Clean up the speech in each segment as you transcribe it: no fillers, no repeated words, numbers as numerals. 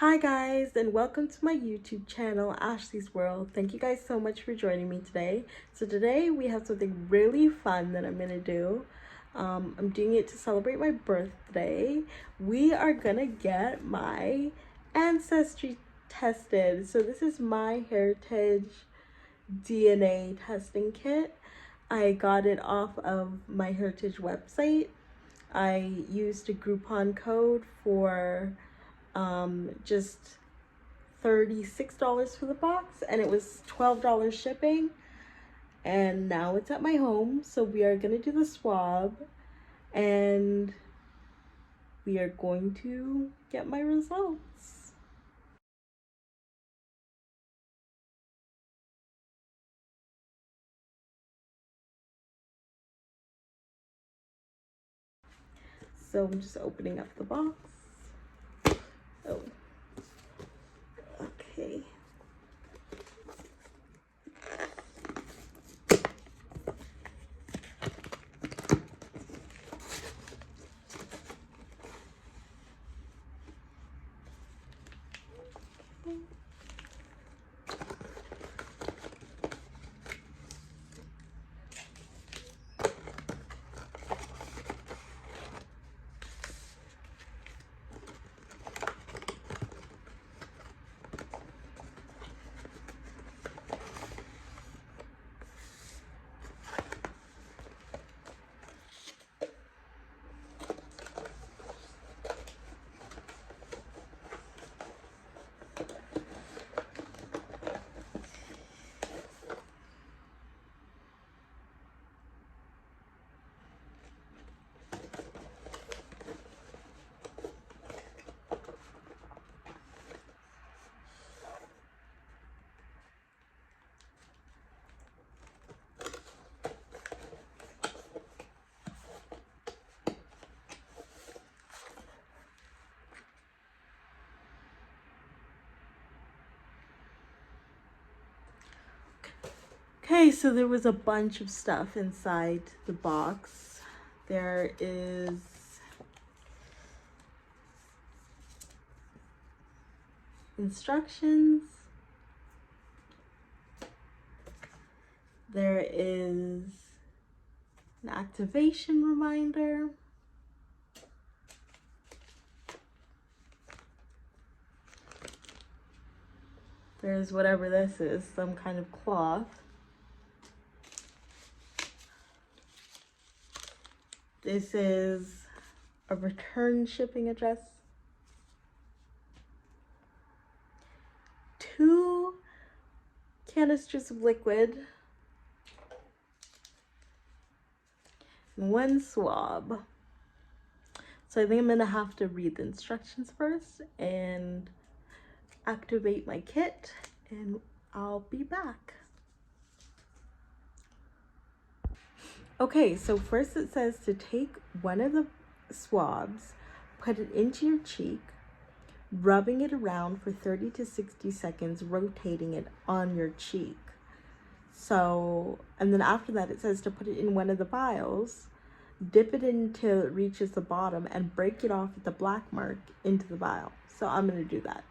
Hi guys, and welcome to my YouTube channel, Ashley's World. Thank you guys so much for joining me today. So today we have something really fun that I'm gonna do. I'm doing it to celebrate my birthday. We are gonna get my ancestry tested. So this is MyHeritage DNA testing kit. I got it off of MyHeritage website. I used a Groupon code for just $36 for the box, and it was $12 shipping. And now it's at my home, so we are gonna do the swab and we are going to get my results. So I'm just opening up the box. Oh, okay. Okay, so there was a bunch of stuff inside the box. There is instructions. There is an activation reminder. There's whatever this is, some kind of cloth. This is a return shipping address. 2 canisters of liquid. 1 swab. So I think I'm gonna have to read the instructions first and activate my kit, and I'll be back. Okay, so first it says to take one of the swabs, put it into your cheek, rubbing it around for 30 to 60 seconds, rotating it on your cheek. So, and then after that it says to put it in one of the vials, dip it until it reaches the bottom, and break it off at the black mark into the vial. So I'm going to do that.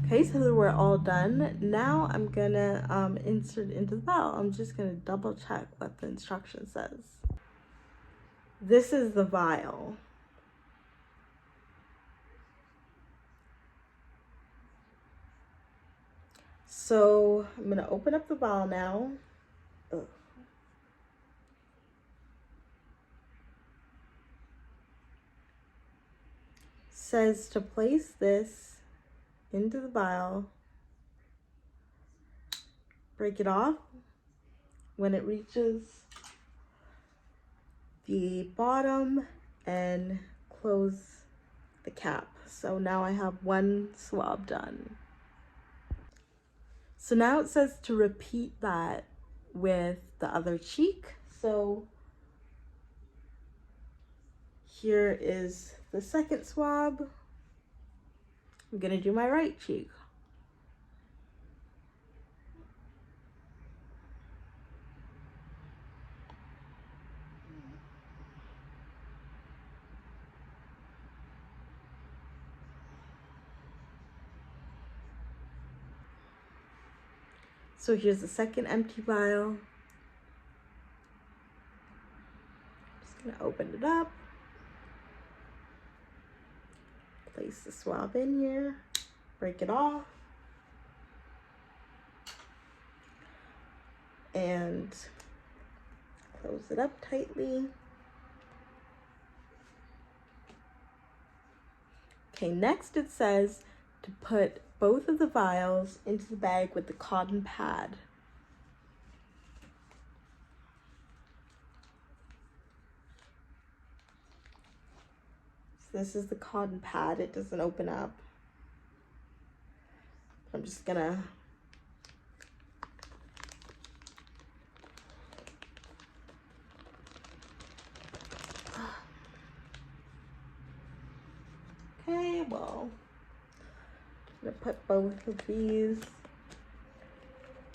Okay, so we're all done. Now I'm gonna insert it into the vial. I'm just gonna double check what the instruction says. This is the vial. So I'm gonna open up the vial now. Ugh. Says to place this into the vial, break it off when it reaches the bottom, and close the cap. So now I have one swab done. So now it says to repeat that with the other cheek. So here is the second swab. I'm gonna do my right cheek. So here's the second empty vial. Just gonna open it up. Place the swab in here, break it off, and close it up tightly. Okay, next it says to put both of the vials into the bag with the cotton pad. So this is the cotton pad. It doesn't open up. I'm just gonna well, I'm gonna put both of these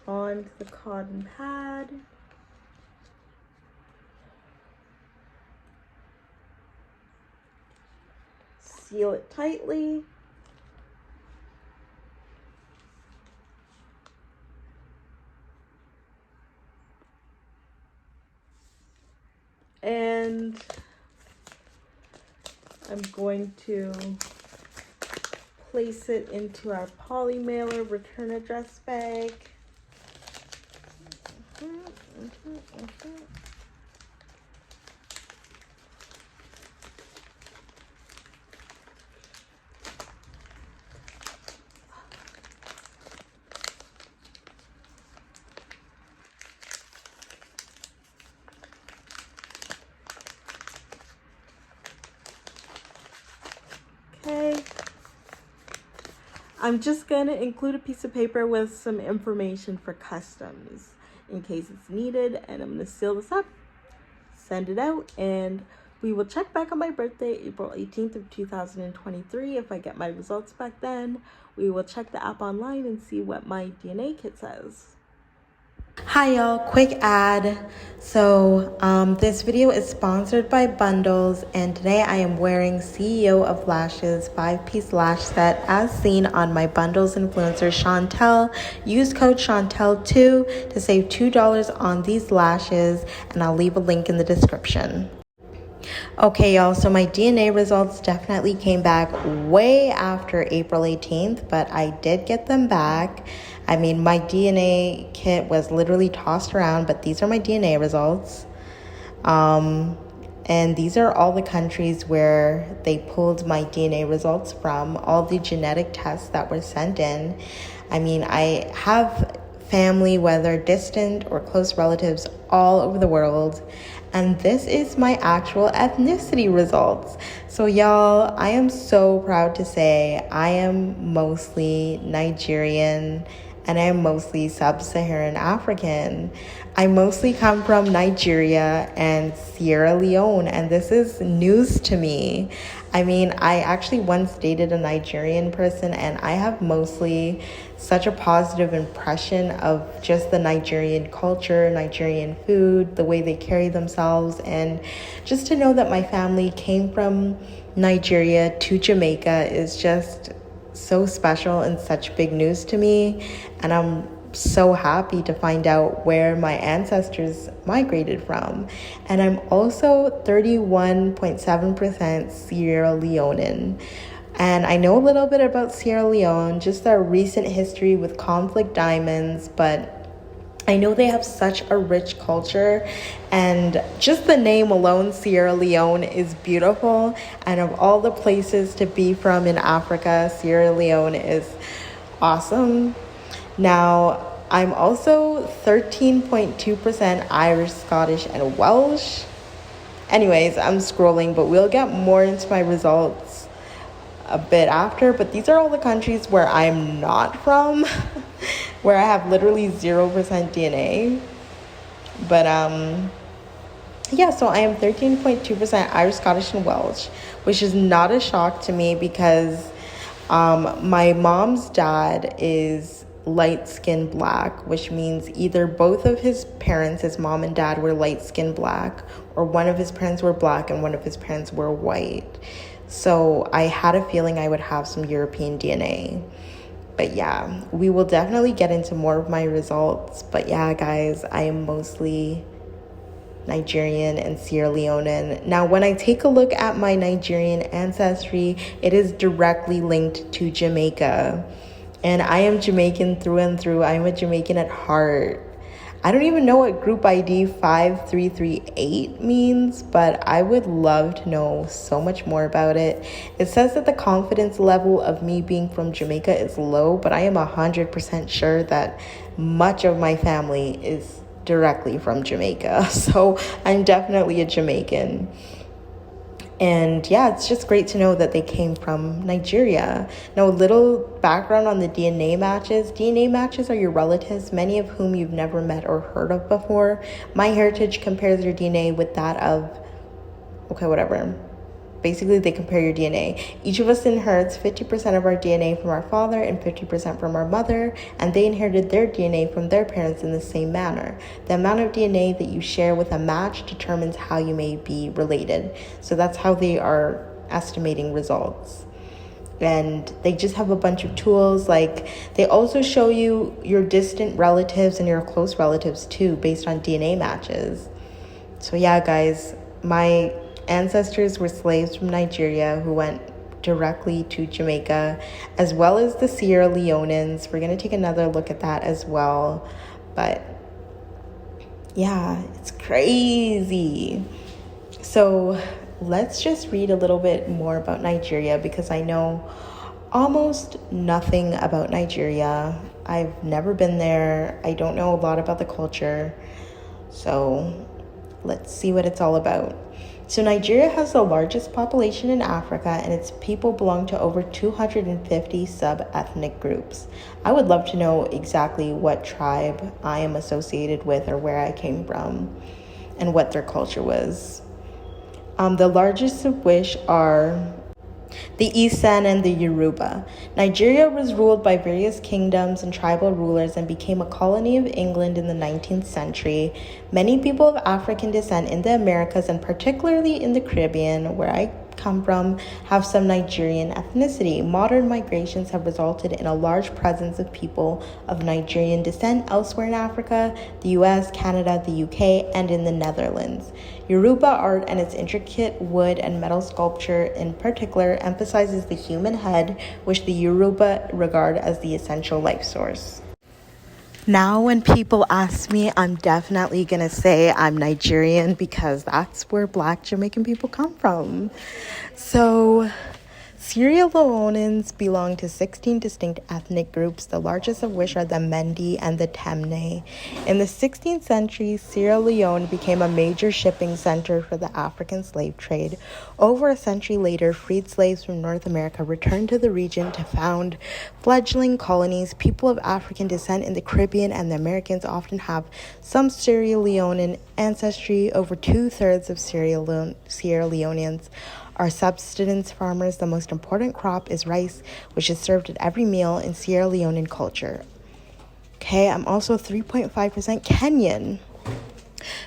onto the cotton pad. Seal it tightly. And I'm going to place it into our poly mailer return address bag. Okay. I'm just gonna include a piece of paper with some information for customs in case it's needed, and I'm gonna seal this up, send it out, and we will check back on my birthday, April 18th of 2023. If I get my results back then, we will check the app online and see what my DNA kit says. Hi y'all, quick ad. So this video is sponsored by Bundles, and today I am wearing CEO of Lashes 5-piece lash set as seen on my Bundles influencer Chantel. Use code Chantel2 to save $2 on these lashes, and I'll leave a link in the description. Okay, y'all, so my DNA results definitely came back way after April 18th, but I did get them back. I mean, my DNA kit was literally tossed around, but these are my DNA results. And these are all the countries where they pulled my DNA results from, all the genetic tests that were sent in. I mean, I have family, whether distant or close relatives, all over the world. And this is my actual ethnicity results. So y'all, I am so proud to say I am mostly Nigerian and I'm mostly sub-Saharan African. I mostly come from Nigeria and Sierra Leone, and this is news to me. I mean, I actually once dated a Nigerian person, and I have mostly such a positive impression of just the Nigerian culture, Nigerian food, the way they carry themselves, and just to know that my family came from Nigeria to Jamaica is just so special and such big news to me. And I'm so happy to find out where my ancestors migrated from. And I'm also 31.7% Sierra Leonean. And I know a little bit about Sierra Leone, just their recent history with conflict diamonds, but I know they have such a rich culture, and just the name alone, Sierra Leone, is beautiful. And of all the places to be from in Africa, Sierra Leone is awesome. Now, I'm also 13.2% Irish, Scottish, and Welsh. Anyways, I'm scrolling, but we'll get more into my results a bit after, but these are all the countries where I'm not from, where I have literally 0% DNA. But yeah, so I am 13.2% Irish, Scottish, and Welsh, which is not a shock to me because my mom's dad is light-skinned black, which means either both of his parents, his mom and dad, were light-skinned black, or one of his parents were black and one of his parents were white. So I had a feeling I would have some European DNA. But yeah, we will definitely get into more of my results. But yeah, guys, I am mostly Nigerian and Sierra Leonean. Now, when I take a look at my Nigerian ancestry, it is directly linked to Jamaica. And I am Jamaican through and through. I'm a Jamaican at heart. I don't even know what group ID 5338 means, but I would love to know so much more about it. It says that the confidence level of me being from Jamaica is low, but I am 100% sure that much of my family is directly from Jamaica. So I'm definitely a Jamaican. And yeah, it's just great to know that they came from Nigeria. Now, a little background on the DNA matches. DNA matches are your relatives, many of whom you've never met or heard of before. MyHeritage compares your DNA with that of, okay, whatever. Basically, they compare your DNA. Each of us inherits 50% of our DNA from our father and 50% from our mother, and they inherited their DNA from their parents in the same manner. The amount of DNA that you share with a match determines how you may be related. So that's how they are estimating results. And they just have a bunch of tools. Like, they also show you your distant relatives and your close relatives too, based on DNA matches. So yeah, guys, my ancestors were slaves from Nigeria who went directly to Jamaica, as well as the Sierra Leoneans. We're going to take another look at that as well. But yeah, it's crazy. So let's just read a little bit more about Nigeria, because I know almost nothing about Nigeria. I've never been there. I don't know a lot about the culture. So let's see what it's all about. So Nigeria has the largest population in Africa, and its people belong to over 250 sub-ethnic groups. I would love to know exactly what tribe I am associated with or where I came from and what their culture was. The largest of which are the Isan and the Yoruba. Nigeria was ruled by various kingdoms and tribal rulers and became a colony of England in the 19th century. Many people of African descent in the Americas, and particularly in the Caribbean, where I come from, have some Nigerian ethnicity. Modern migrations have resulted in a large presence of people of Nigerian descent elsewhere in Africa, the US, Canada, the UK, and in the Netherlands. Yoruba art and its intricate wood and metal sculpture in particular emphasizes the human head, which the Yoruba regard as the essential life source. Now, when people ask me, I'm definitely going to say I'm Nigerian, because that's where Black Jamaican people come from. So, Sierra Leoneans belong to 16 distinct ethnic groups, the largest of which are the Mendi and the Temne. In the 16th century, Sierra Leone became a major shipping center for the African slave trade. Over a century later, freed slaves from North America returned to the region to found fledgling colonies. People of African descent in the Caribbean and the Americans often have some Sierra Leonean ancestry. Over 2/3 of Sierra Leoneans are subsistence farmers. The most important crop is rice, which is served at every meal in Sierra Leonean culture. Okay, I'm also 3.5% Kenyan.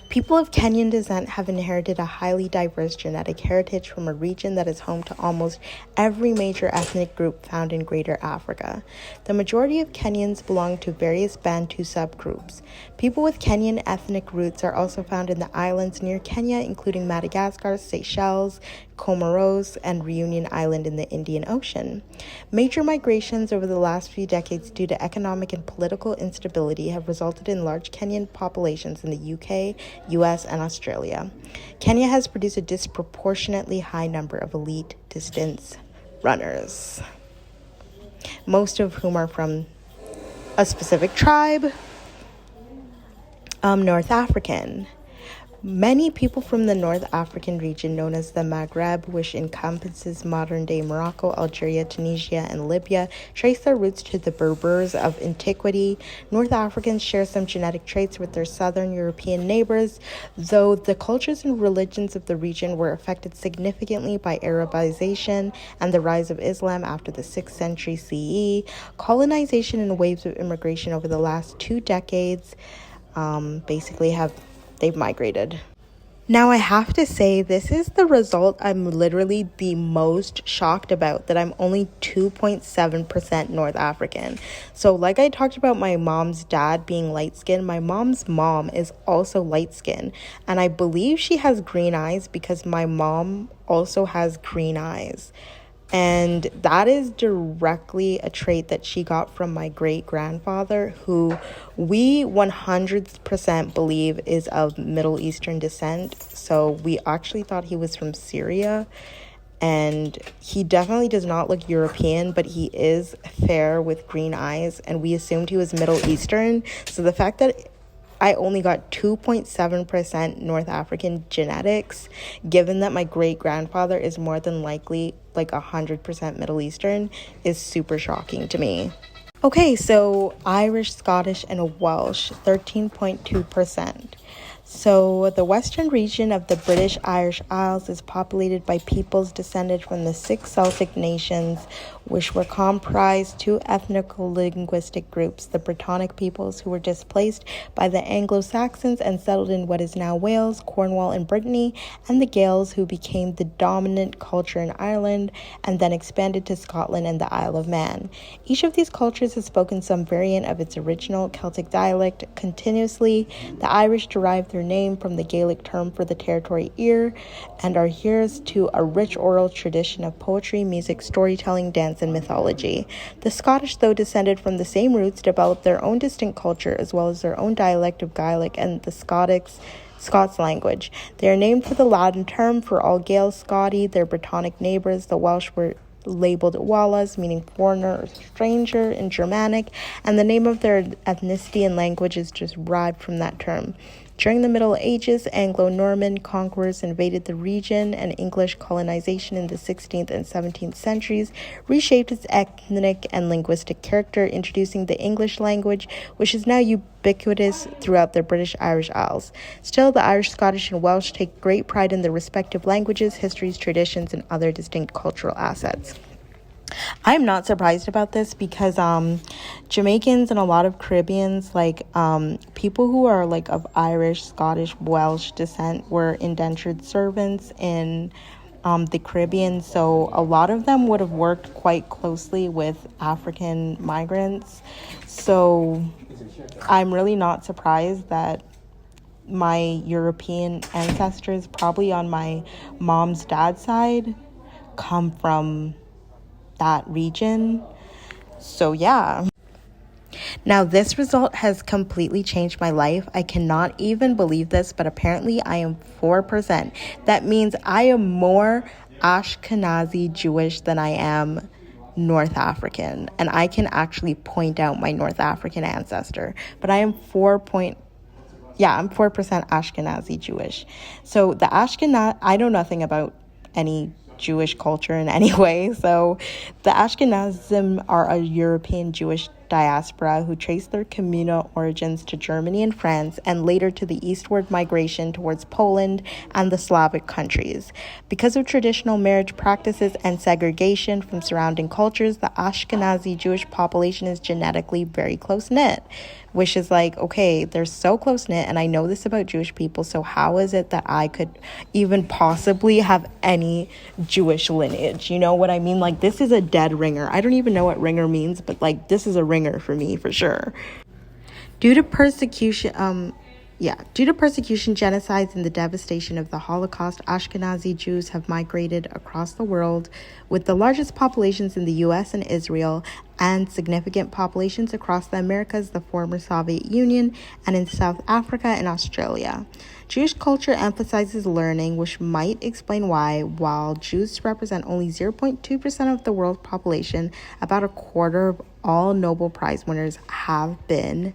People of Kenyan descent have inherited a highly diverse genetic heritage from a region that is home to almost every major ethnic group found in Greater Africa. The majority of Kenyans belong to various Bantu subgroups. People with Kenyan ethnic roots are also found in the islands near Kenya, including Madagascar, Seychelles, Comoros, and Reunion Island in the Indian Ocean. Major migrations over the last few decades due to economic and political instability have resulted in large Kenyan populations in the UK, US, and Australia. Kenya has produced a disproportionately high number of elite distance runners, most of whom are from a specific tribe, North African. Many people from the North African region known as the Maghreb, which encompasses modern-day Morocco, Algeria, Tunisia, and Libya, trace their roots to the Berbers of antiquity. North Africans share some genetic traits with their southern European neighbors, though the cultures and religions of the region were affected significantly by Arabization and the rise of Islam after the 6th century CE. Colonization and waves of immigration over the last 2 decades they've migrated. Now, I have to say, this is the result I'm literally the most shocked about, that I'm only 2.7% North African. So like I talked about my mom's dad being light-skinned, my mom's mom is also light-skinned. And I believe she has green eyes because my mom also has green eyes. And that is directly a trait that she got from my great-grandfather, who we 100% believe is of Middle Eastern descent. So we actually thought he was from Syria. And he definitely does not look European, but he is fair with green eyes. And we assumed he was Middle Eastern. So the fact that I only got 2.7% North African genetics, given that my great-grandfather is more than likely like 100% Middle Eastern, is super shocking to me. Okay, so Irish, Scottish, and Welsh, 13.2%. So the western region of the British Irish Isles is populated by peoples descended from the 6 Celtic nations, which were comprised 2 ethnico-linguistic groups, the Brittonic peoples, who were displaced by the Anglo-Saxons and settled in what is now Wales, Cornwall, and Brittany, and the Gaels, who became the dominant culture in Ireland and then expanded to Scotland and the Isle of Man. Each of these cultures has spoken some variant of its original Celtic dialect continuously. The Irish derived their name from the Gaelic term for the territory Eire and are heirs to a rich oral tradition of poetry, music, storytelling, dance, and mythology. The Scottish, though descended from the same roots, developed their own distinct culture as well as their own dialect of Gaelic and the Scots language. They are named for the Latin term for all Gaels Scotti, their Brittonic neighbors. The Welsh were labeled Wallas, meaning foreigner or stranger in Germanic, and the name of their ethnicity and language is derived from that term. During the Middle Ages, Anglo-Norman conquerors invaded the region, and English colonization in the 16th and 17th centuries reshaped its ethnic and linguistic character, introducing the English language, which is now ubiquitous throughout the British Irish Isles. Still, the Irish, Scottish, and Welsh take great pride in their respective languages, histories, traditions, and other distinct cultural assets. I'm not surprised about this because Jamaicans and a lot of Caribbeans, like people who are like of Irish, Scottish, Welsh descent, were indentured servants in the Caribbean. So a lot of them would have worked quite closely with African migrants. So I'm really not surprised that my European ancestors, probably on my mom's dad's side, come from that region. So yeah. Now, this result has completely changed my life. I cannot even believe this, but apparently I am 4%. That means I am more Ashkenazi Jewish than I am North African. And I can actually point out my North African ancestor. But I am 4% Ashkenazi Jewish. So the Ashkenaz, I know nothing about any Jewish culture in any way. So the Ashkenazim are a European Jewish diaspora who trace their communal origins to Germany and France, and later to the eastward migration towards Poland and the Slavic countries. Because of traditional marriage practices and segregation from surrounding cultures, the Ashkenazi Jewish population is genetically very close-knit, which is like, okay, they're so close-knit, and I know this about Jewish people, so how is it that I could even possibly have any Jewish lineage? You know what I mean? Like, this is a dead ringer. I don't even know what ringer means, but like, this is a ringer for me for sure. Due to persecution, genocides, and the devastation of the Holocaust, Ashkenazi Jews have migrated across the world, with the largest populations in the U.S. and Israel, and significant populations across the Americas, the former Soviet Union, and in South Africa and Australia. Jewish culture emphasizes learning, which might explain why, while Jews represent only 0.2% of the world's population, about a quarter of all Nobel Prize winners have been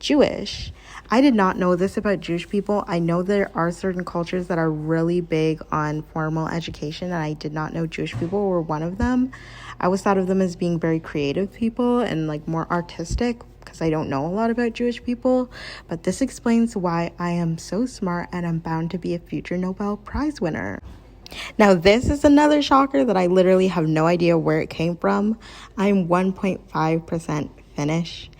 Jewish. I did not know this about Jewish people. I know there are certain cultures that are really big on formal education, and I did not know Jewish people were one of them. I always thought of them as being very creative people and like more artistic, because I don't know a lot about Jewish people. But this explains why I am so smart and I'm bound to be a future Nobel Prize winner. Now, this is another shocker that I literally have no idea where it came from. I'm 1.5% Finnish.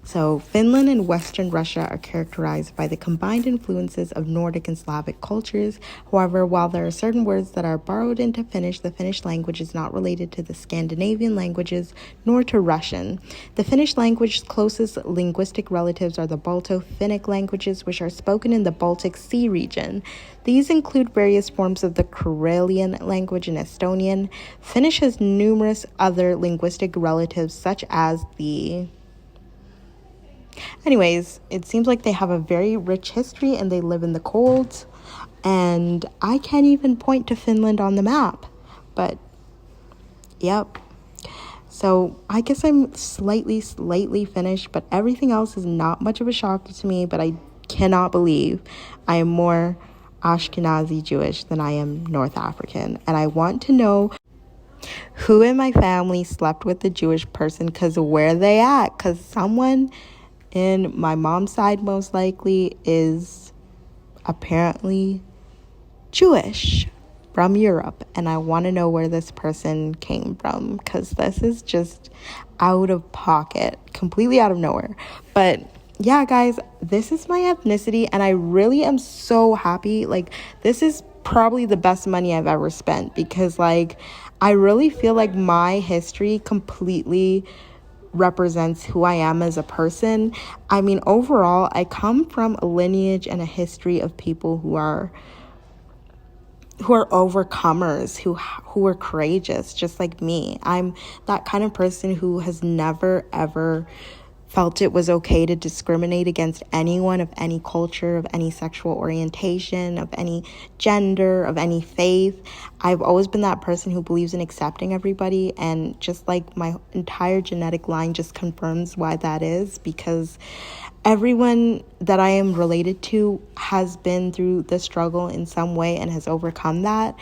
So Finland and Western Russia are characterized by the combined influences of Nordic and Slavic cultures. However, while there are certain words that are borrowed into Finnish, the Finnish language is not related to the Scandinavian languages nor to Russian. The Finnish language's closest linguistic relatives are the Balto-Finnic languages, which are spoken in the Baltic Sea region. These include various forms of the Karelian language and Estonian. Finnish has numerous other linguistic relatives, such as the... Anyways, it seems like they have a very rich history and they live in the cold. And I can't even point to Finland on the map. But, yep. So, I guess I'm slightly Finnish, but everything else is not much of a shock to me. But I cannot believe I am more Ashkenazi Jewish than I am North African. And I want to know who in my family slept with a Jewish person, because where they at? Because someone in my mom's side most likely is apparently Jewish from Europe, and I want to know where this person came from, because this is just out of pocket, completely out of nowhere. But yeah, guys, this is my ethnicity, and I really am so happy. Like, this is probably the best money I've ever spent, because like I really feel like my history completely represents who I am as a person. I mean, overall, I come from a lineage and a history of people who are overcomers, who are courageous, just like me. I'm that kind of person who has never ever felt it was okay to discriminate against anyone of any culture, of any sexual orientation, of any gender, of any faith. I've always been that person who believes in accepting everybody, and just like my entire genetic line just confirms why that is, because everyone that I am related to has been through the struggle in some way and has overcome that.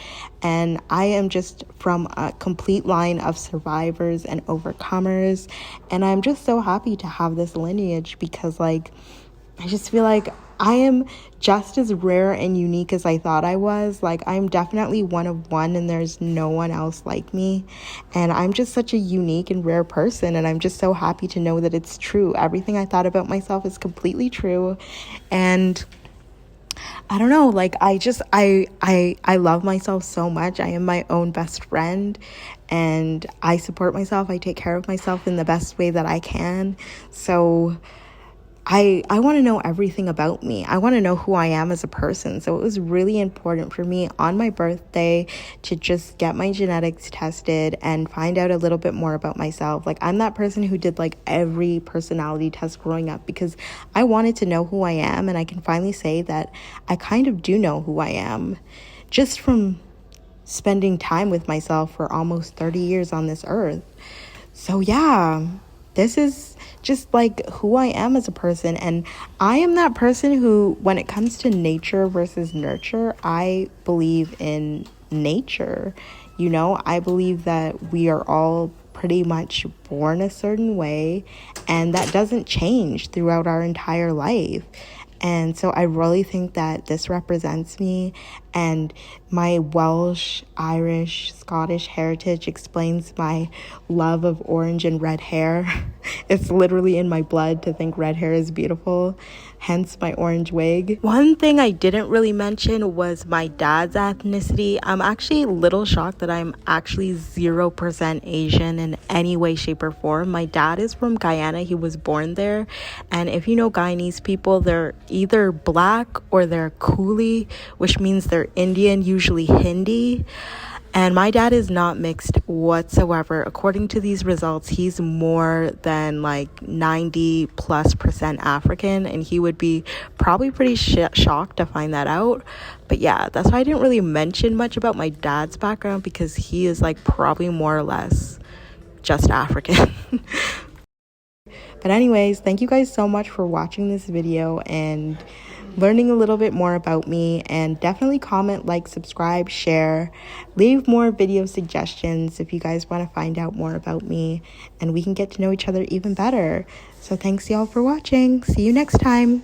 And I am just from a complete line of survivors and overcomers. And I'm just so happy to have this lineage, because like, I just feel like I am just as rare and unique as I thought I was. Like, I'm definitely one of one, and there's no one else like me. And I'm just such a unique and rare person, and I'm just so happy to know that it's true. Everything I thought about myself is completely true. And I don't know, like, I love myself so much. I am my own best friend, and I support myself. I take care of myself in the best way that I can. So I want to know everything about me. I want to know who I am as a person. So it was really important for me on my birthday to just get my genetics tested and find out a little bit more about myself. Like, I'm that person who did like every personality test growing up, because I wanted to know who I am. And I can finally say that I kind of do know who I am, just from spending time with myself for almost 30 years on this earth. So yeah, this is just like who I am as a person. And I am that person who, when it comes to nature versus nurture, I believe in nature. You know, I believe that we are all pretty much born a certain way, and that doesn't change throughout our entire life. And so I really think that this represents me, and my Welsh, Irish, Scottish heritage explains my love of orange and red hair. It's literally in my blood to think red hair is beautiful, hence my orange wig. One thing I didn't really mention was my dad's ethnicity. I'm actually a little shocked that I'm actually 0% Asian in any way, shape, or form. My dad is from Guyana. He was born there. And if you know Guyanese people, they're either black or they're Coolie, which means they're Indian, usually Hindi. And my dad is not mixed whatsoever. According to these results, he's more than like 90+% African, and he would be probably pretty shocked to find that out. But yeah, that's why I didn't really mention much about my dad's background, because he is like probably more or less just African. But anyways, thank you guys so much for watching this video and learning a little bit more about me. And definitely comment, like, subscribe, share, leave more video suggestions if you guys want to find out more about me and we can get to know each other even better. So thanks y'all for watching. See you next time.